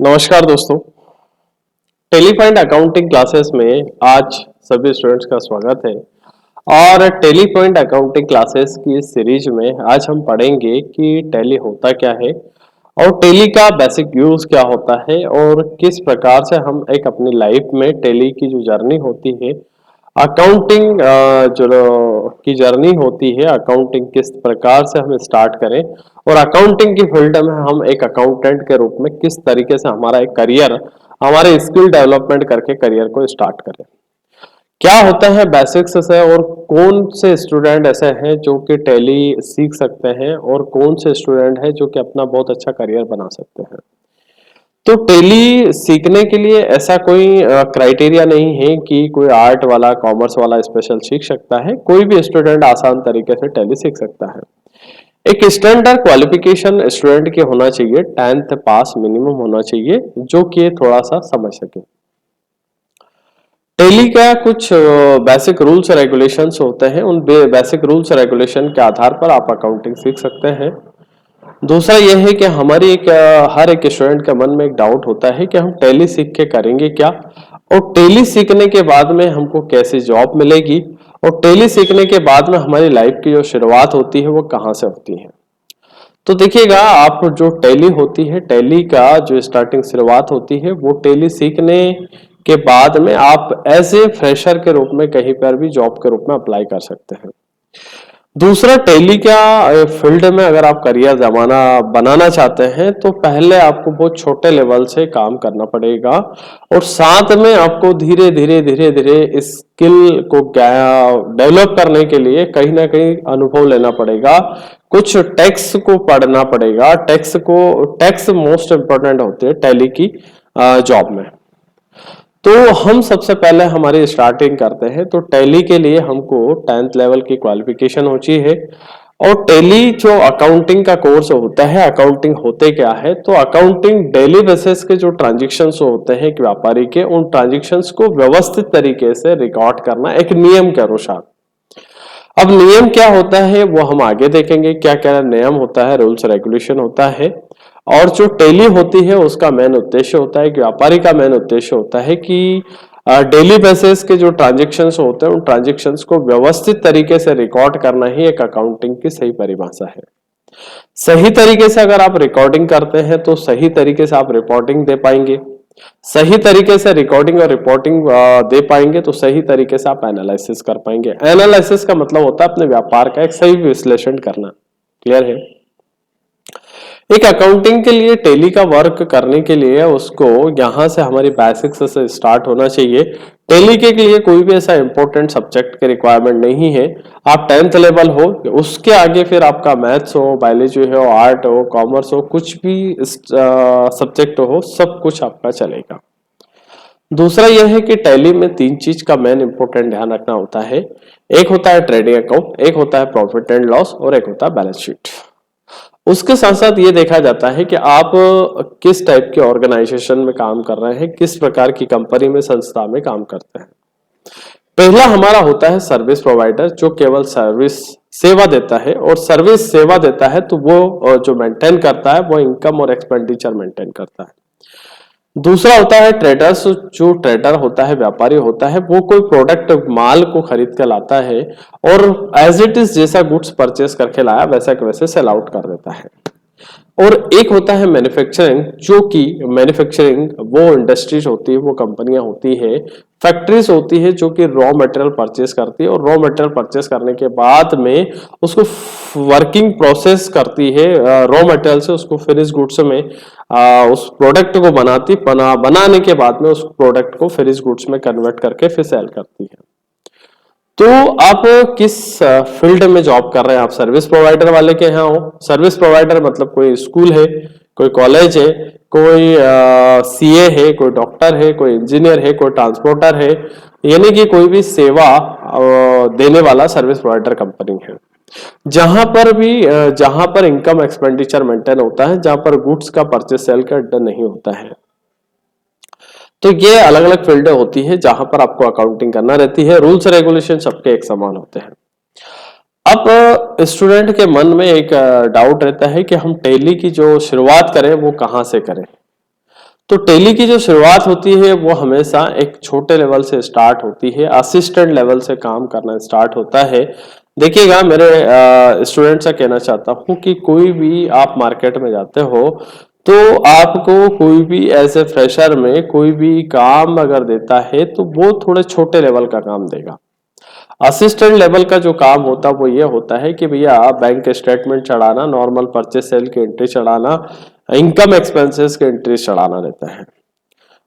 नमस्कार दोस्तों। टेलीपॉइंट accounting classes में आज सभी स्टूडेंट्स का स्वागत है। और टेलीपॉइंट अकाउंटिंग क्लासेस की इस सीरीज में आज हम पढ़ेंगे कि टैली होता क्या है और टैली का बेसिक यूज क्या होता है और किस प्रकार से हम एक अपनी लाइफ में टैली की जो जर्नी होती है, अकाउंटिंग जो की जर्नी होती है, अकाउंटिंग किस प्रकार से हम स्टार्ट करें और अकाउंटिंग की फील्ड में हम एक अकाउंटेंट के रूप में किस तरीके से हमारा एक करियर, हमारे स्किल डेवलपमेंट करके करियर को स्टार्ट करें। क्या होता है बेसिक्स से और कौन से स्टूडेंट ऐसे हैं जो कि टैली सीख सकते हैं और कौन से स्टूडेंट हैं जो कि अपना बहुत अच्छा करियर बना सकते हैं। तो टैली सीखने के लिए ऐसा कोई क्राइटेरिया नहीं है कि कोई आर्ट वाला, कॉमर्स वाला स्पेशल सीख सकता है। कोई भी स्टूडेंट आसान तरीके से टैली सीख सकता है। एक स्टैंडर्ड क्वालिफिकेशन स्टूडेंट की होना चाहिए, 10th पास मिनिमम होना चाहिए, जो कि थोड़ा सा समझ सके। टैली का कुछ बेसिक रूल्स रेगुलेशंस होते हैं, उन बेसिक रूल्स रेगुलेशन के आधार पर आप अकाउंटिंग सीख सकते हैं। दूसरा यह है कि हमारी हर एक स्टूडेंट के मन में एक डाउट होता है कि हम टैली सीख के करेंगे क्या, और टैली सीखने के बाद में हमको कैसी जॉब मिलेगी, और टैली सीखने के बाद में हमारी लाइफ की जो शुरुआत होती है वो कहाँ से होती है। तो देखिएगा, आप जो टैली होती है, टैली का जो स्टार्टिंग शुरुआत होती है वो टैली सीखने के बाद में आप एज ए फ्रेशर के रूप में कहीं पर भी जॉब के रूप में अप्लाई कर सकते हैं। दूसरा, टैली का फील्ड में अगर आप करियर जमाना बनाना चाहते हैं तो पहले आपको बहुत छोटे लेवल से काम करना पड़ेगा, और साथ में आपको धीरे धीरे धीरे धीरे स्किल को डेवलप करने के लिए कहीं ना कहीं अनुभव लेना पड़ेगा। कुछ टैक्स को पढ़ना पड़ेगा। टैक्स मोस्ट इम्पोर्टेंट होते हैं टैली की जॉब में। तो हम सबसे पहले हमारी स्टार्टिंग करते हैं, तो टैली के लिए हमको 10th लेवल की क्वालिफिकेशन होती है। और टैली जो अकाउंटिंग का कोर्स होता है, अकाउंटिंग होते क्या है, तो अकाउंटिंग डेली बेसिस के जो ट्रांजेक्शन्स होते हैं एक व्यापारी के, उन ट्रांजेक्शन्स को व्यवस्थित तरीके से रिकॉर्ड करना एक नियम के अनुसार। अब नियम क्या होता है वो हम आगे देखेंगे, क्या क्या नियम होता है, रूल्स रेगुलेशन होता है। और जो टैली होती है उसका मेन उद्देश्य होता है कि व्यापारी का मेन उद्देश्य होता है कि डेली बेसिस के जो ट्रांजेक्शन्स होते हैं उन ट्रांजेक्शन्स को व्यवस्थित तरीके से रिकॉर्ड करना ही एक अकाउंटिंग की सही परिभाषा है। सही तरीके से अगर आप रिकॉर्डिंग करते हैं तो सही तरीके से आप रिपोर्टिंग दे पाएंगे। सही तरीके से रिकॉर्डिंग और रिपोर्टिंग दे पाएंगे तो सही तरीके से आप एनालिसिस कर पाएंगे। एनालिसिस का मतलब होता है अपने व्यापार का एक सही विश्लेषण करना। क्लियर है? एक अकाउंटिंग के लिए टैली का वर्क करने के लिए उसको यहाँ से हमारी बेसिक्स से स्टार्ट होना चाहिए। टैली के लिए कोई भी ऐसा इंपॉर्टेंट सब्जेक्ट के रिक्वायरमेंट नहीं है। आप 10th लेवल हो, उसके आगे फिर आपका मैथ्स हो, बायोलॉजी हो, आर्ट हो, कॉमर्स हो, कुछ भी सब्जेक्ट हो, सब कुछ आपका चलेगा। दूसरा यह है कि टैली में तीन चीज का मेन इंपॉर्टेंट ध्यान रखना होता है। एक होता है ट्रेडिंग अकाउंट, एक होता है प्रॉफिट एंड लॉस, और एक होता है बैलेंस शीट। उसके साथ साथ ये देखा जाता है कि आप किस टाइप के ऑर्गेनाइजेशन में काम कर रहे हैं, किस प्रकार की कंपनी में, संस्था में काम करते हैं। पहला हमारा होता है सर्विस प्रोवाइडर, जो केवल सर्विस सेवा देता है, और सर्विस सेवा देता है तो वो जो मेंटेन करता है वो इनकम और एक्सपेंडिचर मेंटेन करता है। दूसरा होता है ट्रेडर्स, जो ट्रेडर होता है, व्यापारी होता है, वो कोई प्रोडक्ट, माल को खरीद कर लाता है और एज इट इज जैसा गुड्स परचेस करके लाया वैसा के वैसे सेल आउट कर देता है। और एक होता है मैन्युफैक्चरिंग, जो कि मैन्युफैक्चरिंग वो इंडस्ट्रीज होती है, वो कंपनियां होती है, फैक्ट्रीज होती है जो कि रॉ मटेरियल परचेस करती है, और रॉ मटेरियल परचेस करने के बाद में उसको वर्किंग प्रोसेस करती है, रॉ मटेरियल से उसको फिनिश गुड्स में उस प्रोडक्ट को बनाने के बाद में उस प्रोडक्ट को फिनिश गुड्स में कन्वर्ट करके फिर सेल करती है। तो आप किस फील्ड में जॉब कर रहे हैं? आप सर्विस प्रोवाइडर वाले के यहाँ हो। सर्विस प्रोवाइडर मतलब कोई स्कूल है, कोई कॉलेज है, कोई सीए है, कोई डॉक्टर है, कोई इंजीनियर है, कोई ट्रांसपोर्टर है, यानी कि कोई भी सेवा देने वाला सर्विस प्रोवाइडर कंपनी है। जहां पर इनकम एक्सपेंडिचर मेंटेन होता है, जहां पर गुड्स का परचेस सेल का डन नहीं होता है। तो ये अलग अलग फील्ड होती है जहां पर आपको अकाउंटिंग करना रहती है। रूल्स रेगुलेशन सबके एक समान होते हैं। अब स्टूडेंट के मन में एक डाउट रहता है कि हम टैली की जो शुरुआत करें वो कहाँ से करें। तो टैली की जो शुरुआत होती है वो हमेशा एक छोटे लेवल से स्टार्ट होती है, असिस्टेंट लेवल से काम करना स्टार्ट होता है। देखिएगा मेरे स्टूडेंट से कहना चाहता हूँ कि कोई भी आप मार्केट में जाते हो तो आपको कोई भी ऐसे फ्रेशर में कोई भी काम अगर देता है तो वो थोड़े छोटे लेवल का काम देगा। असिस्टेंट लेवल का जो काम होता है वो ये होता है कि भैया बैंक स्टेटमेंट चढ़ाना, नॉर्मल परचेस सेल की एंट्री चढ़ाना, इनकम एक्सपेंसेस की एंट्री चढ़ाना रहता है।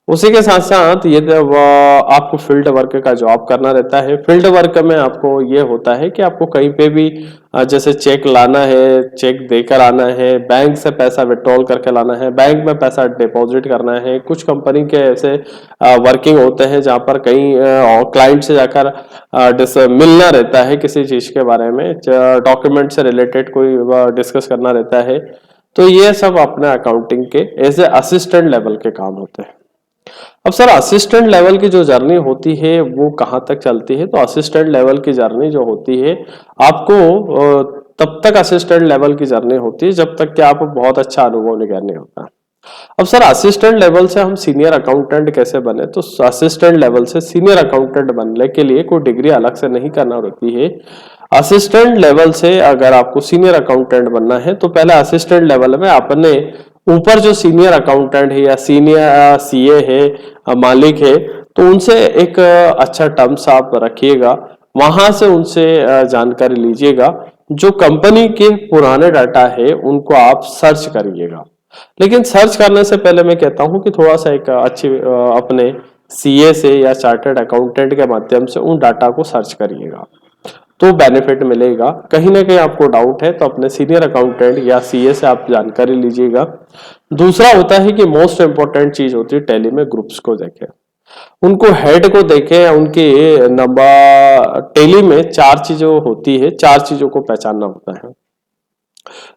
उसी के साथ साथ ये जब आपको फील्ड वर्क का जॉब करना रहता है। फील्ड वर्क में आपको ये होता है कि आपको कहीं पे भी जैसे चेक लाना है, चेक देकर आना है, बैंक से पैसा विड्रॉल करके लाना है, बैंक में पैसा डिपॉजिट करना है। कुछ कंपनी के ऐसे वर्किंग होते हैं जहाँ पर कई क्लाइंट से जाकर मिलना रहता है, किसी चीज के बारे में डॉक्यूमेंट से रिलेटेड कोई डिस्कस करना रहता है। तो ये सब अपने अकाउंटिंग के एज ए असिस्टेंट लेवल के काम होते हैं। अब सर असिस्टेंट लेवल की जो जर्नी होती है वो कहाँ तक चलती है? तो असिस्टेंट लेवल की जर्नी जो होती है आपको तब तक असिस्टेंट लेवल की जर्नी होती है जब तक कि आप बहुत अच्छा अनुभव नहीं होता। अब सर असिस्टेंट लेवल से हम सीनियर अकाउंटेंट कैसे बने? तो असिस्टेंट लेवल से सीनियर अकाउंटेंट बनने के लिए कोई डिग्री अलग से नहीं करना होती है। असिस्टेंट लेवल से अगर आपको सीनियर अकाउंटेंट बनना है तो पहले असिस्टेंट लेवल में अपने ऊपर जो सीनियर अकाउंटेंट है या सीनियर सीए है, मालिक है, तो उनसे एक अच्छा टर्म्स आप रखिएगा, वहां से उनसे जानकारी लीजिएगा। जो कंपनी के पुराने डाटा है उनको आप सर्च करिएगा। लेकिन सर्च करने से पहले मैं कहता हूं कि थोड़ा सा एक अच्छी अपने सीए से या चार्टर्ड अकाउंटेंट के माध्यम से उन डाटा को सर्च करिएगा, तो बेनिफिट मिलेगा। कहीं ना कहीं आपको डाउट है तो अपने सीनियर अकाउंटेंट या सीए से आप जानकारी लीजिएगा। दूसरा होता है कि मोस्ट इंपॉर्टेंट चीज होती है टैली में ग्रुप्स को देखें, उनको हेड को देखें, उनके नंबर। टैली में चार चीजों होती है, चार चीजों को पहचानना होता है।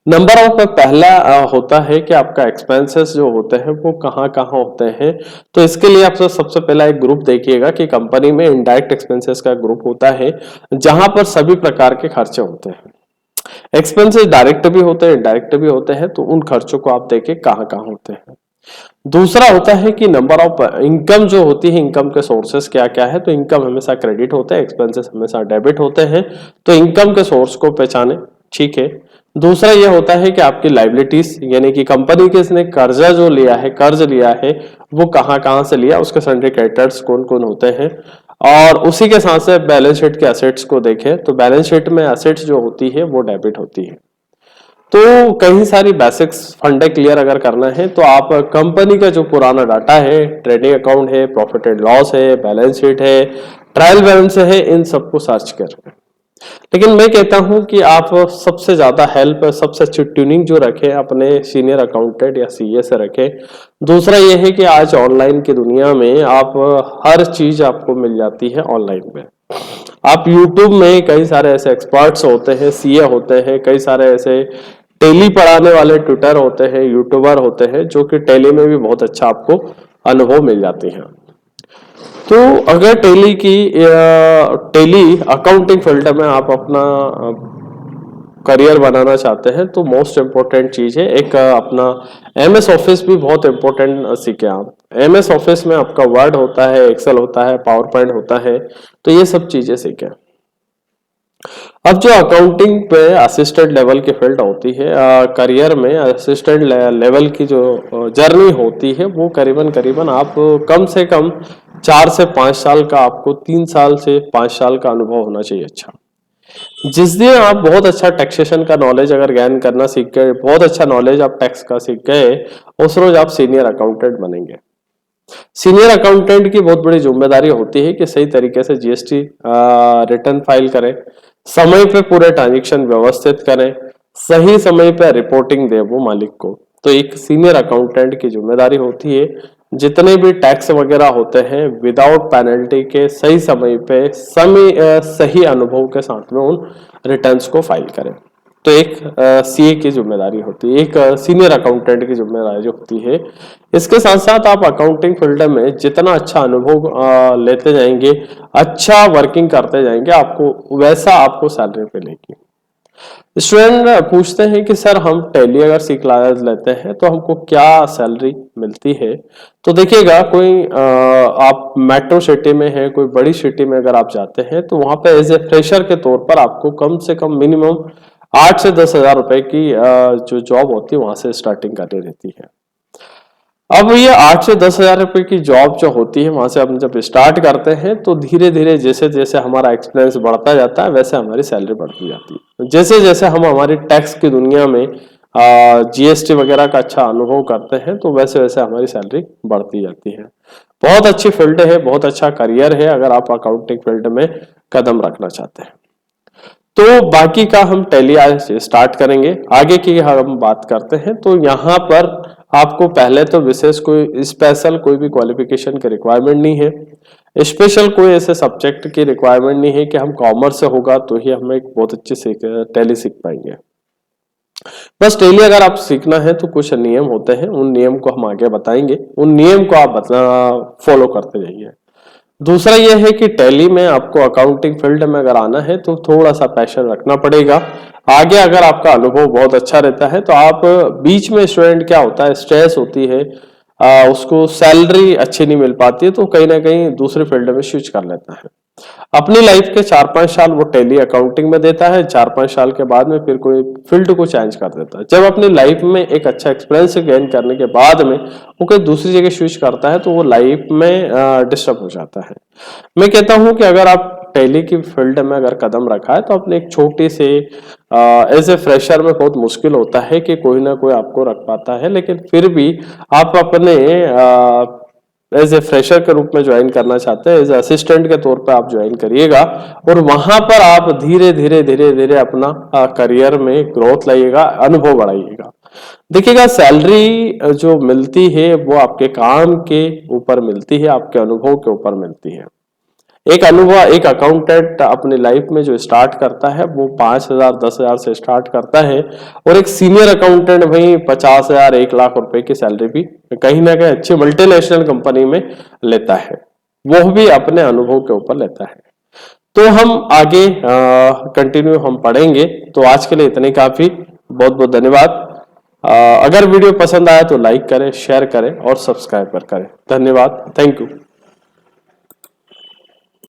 नंबर ऑफ पहला होता है कि आपका एक्सपेंसेस जो होते हैं वो कहाँ कहाँ होते हैं। तो इसके लिए आप सबसे पहला एक ग्रुप देखिएगा कि कंपनी में इनडायरेक्ट एक्सपेंसेस का ग्रुप होता है जहां पर सभी प्रकार के खर्चे होते हैं। एक्सपेंसेस डायरेक्ट भी होते हैं, इनडायरेक्ट भी होते हैं, तो उन खर्चों को आप देखें कहाँ कहाँ होते हैं। दूसरा होता है कि नंबर ऑफ इनकम जो होती है, इनकम के सोर्सेस क्या क्या है। तो इनकम हमेशा क्रेडिट होते हैं, एक्सपेंसेस हमेशा डेबिट होते हैं, तो इनकम के सोर्स को पहचाने, ठीक है। दूसरा यह होता है कि आपकी लाइबिलिटीज यानी कि कंपनी के इसने कर्जा जो लिया है, कर्ज लिया है, वो कहाँ कहाँ से लिया, उसके सिंडिकेटर्स कौन कौन होते हैं। और उसी के साथ से बैलेंस शीट के एसेट्स को देखें तो बैलेंस शीट में एसेट्स जो होती है वो डेबिट होती है। तो कई सारी बेसिक्स फंडे क्लियर अगर करना है तो आप कंपनी का जो पुराना डाटा है, ट्रेडिंग अकाउंट है, प्रॉफिट एंड लॉस है, बैलेंस शीट है, ट्रायल बैलेंस है, इन सबको सर्च करें। लेकिन मैं कहता हूं कि आप सबसे ज्यादा हेल्प, सबसे अच्छी ट्यूनिंग जो रखें अपने सीनियर अकाउंटेंट या सीए से रखें। दूसरा यह है कि आज ऑनलाइन की दुनिया में आप हर चीज आपको मिल जाती है ऑनलाइन में। आप यूट्यूब में कई सारे ऐसे एक्सपर्ट्स होते हैं, सीए होते हैं, कई सारे ऐसे टेली पढ़ाने वाले ट्यूटर होते हैं, यूट्यूबर होते हैं, जो कि टेली में भी बहुत अच्छा आपको अनुभव मिल जाती है। तो अगर टेली अकाउंटिंग फील्ड में आप अपना करियर बनाना चाहते हैं तो मोस्ट इम्पोर्टेंट चीज है एक अपना एमएस ऑफिस भी बहुत इम्पोर्टेंट सीखे आप। एमएस ऑफिस में आपका वर्ड होता है, एक्सेल होता है, पावर पॉइंट होता है, तो ये सब चीजें सीखें। अब जो अकाउंटिंग पे असिस्टेंट लेवल की फील्ड होती है, करियर में असिस्टेंट लेवल की जो जर्नी होती है वो करीबन करीबन आप कम से कम 4 से 5 साल का, आपको 3 साल से 5 साल का अनुभव होना चाहिए। अच्छा, जिस दिन आप बहुत अच्छा टैक्सेशन का नॉलेज अगर ज्ञान करना सीख गए, बहुत अच्छा नॉलेज आप टैक्स का सीख गए, उस रोज आप सीनियर अकाउंटेंट बनेंगे। सीनियर अकाउंटेंट की बहुत बड़ी जिम्मेदारी होती है कि सही तरीके से जीएसटी रिटर्न फाइल करें, समय पे पूरे ट्रांजेक्शन व्यवस्थित करें, सही समय पे रिपोर्टिंग दे वो मालिक को। तो एक सीनियर अकाउंटेंट की जिम्मेदारी होती है जितने भी टैक्स वगैरह होते हैं विदाउट पेनल्टी के सही समय पे सही अनुभव के साथ में उन रिटर्न्स को फाइल करें। तो एक सीए की जिम्मेदारी होती है, एक सीनियर अकाउंटेंट की जिम्मेदारी होती है। इसके साथ साथ आप अकाउंटिंग फील्ड में जितना अच्छा अनुभव लेते जाएंगे, अच्छा वर्किंग करते जाएंगे, आपको वैसा आपको सैलरी मिलेगी। स्टूडेंट पूछते हैं कि सर हम टैली अगर सीख लेते हैं तो हमको क्या सैलरी मिलती है। तो देखिएगा कोई आप मेट्रो सिटी में है, कोई बड़ी सिटी में अगर आप जाते हैं तो वहां पे एज ए फ्रेशर के तौर पर आपको कम से कम मिनिमम 8 से 10 हजार रुपए की जो जॉब होती है वहां से स्टार्टिंग करनी रहती है। अब ये 8 से 10 हजार रुपए की जॉब जो होती है वहां से हम जब स्टार्ट करते हैं तो धीरे धीरे जैसे जैसे हमारा एक्सपीरियंस बढ़ता जाता है वैसे हमारी सैलरी बढ़ती जाती है। जैसे जैसे हम हमारी टैक्स की दुनिया में जीएसटी वगैरह का अच्छा अनुभव करते हैं तो वैसे वैसे हमारी सैलरी बढ़ती जाती है। बहुत अच्छी फील्ड है, बहुत अच्छा करियर है अगर आप अकाउंटिंग फील्ड में कदम रखना चाहते हैं। तो बाकी का हम टैली आज स्टार्ट करेंगे। आगे की हम बात करते हैं तो यहाँ पर आपको पहले तो विशेष कोई स्पेशल कोई भी क्वालिफिकेशन की रिक्वायरमेंट नहीं है। स्पेशल कोई ऐसे सब्जेक्ट की रिक्वायरमेंट नहीं है कि हम कॉमर्स से होगा तो ही हम एक बहुत अच्छे टैली सीख पाएंगे। बस टैली अगर आप सीखना है तो कुछ नियम होते हैं, उन नियम को हम आगे बताएंगे, उन नियम को आप फॉलो करते जाइए। दूसरा यह है कि टैली में आपको अकाउंटिंग फील्ड में अगर आना है तो थोड़ा सा पैशन रखना पड़ेगा। आगे अगर आपका अनुभव बहुत अच्छा रहता है तो आप बीच में स्टूडेंट क्या होता है स्ट्रेस होती है, उसको सैलरी अच्छी नहीं मिल पाती है तो कहीं ना कहीं दूसरे फील्ड में स्विच कर लेता है। अपनी लाइफ के 4-5 साल वो टैली अकाउंटिंग में देता है, 4-5 साल के बाद में फिर कोई फील्ड को चेंज कर देता है। जब अपनी लाइफ में एक अच्छा एक्सपीरियंस गेन करने के बाद में वो कोई दूसरी जगह स्विच करता है तो वो लाइफ में डिस्टर्ब हो जाता है। मैं कहता हूं कि अगर आप टैली की फील्ड में अगर कदम रखा है तो अपने एक छोटी से एज ए फ्रेशर में बहुत मुश्किल होता है कि कोई ना कोई आपको रख पाता है, लेकिन फिर भी आप अपने एज ए फ्रेशर के रूप में ज्वाइन करना चाहते हैं, एज असिस्टेंट के तौर पे आप ज्वाइन करिएगा और वहां पर आप धीरे धीरे धीरे धीरे अपना करियर में ग्रोथ लाइएगा, अनुभव बढ़ाइएगा। देखिएगा सैलरी जो मिलती है वो आपके काम के ऊपर मिलती है, आपके अनुभव के ऊपर मिलती है। एक अकाउंटेंट अपनी लाइफ में जो स्टार्ट करता है वो 5 हजार 10 हजार से स्टार्ट करता है और एक सीनियर अकाउंटेंट वही 50 हजार 1 लाख रुपए की सैलरी भी कहीं ना कहीं अच्छी मल्टीनेशनल कंपनी में लेता है, वो भी अपने अनुभव के ऊपर लेता है। तो हम आगे कंटिन्यू हम पढ़ेंगे। तो आज के लिए इतने काफी, बहुत बहुत धन्यवाद। अगर वीडियो पसंद आया तो लाइक करें, शेयर करें और सब्सक्राइब करें। धन्यवाद, थैंक यू।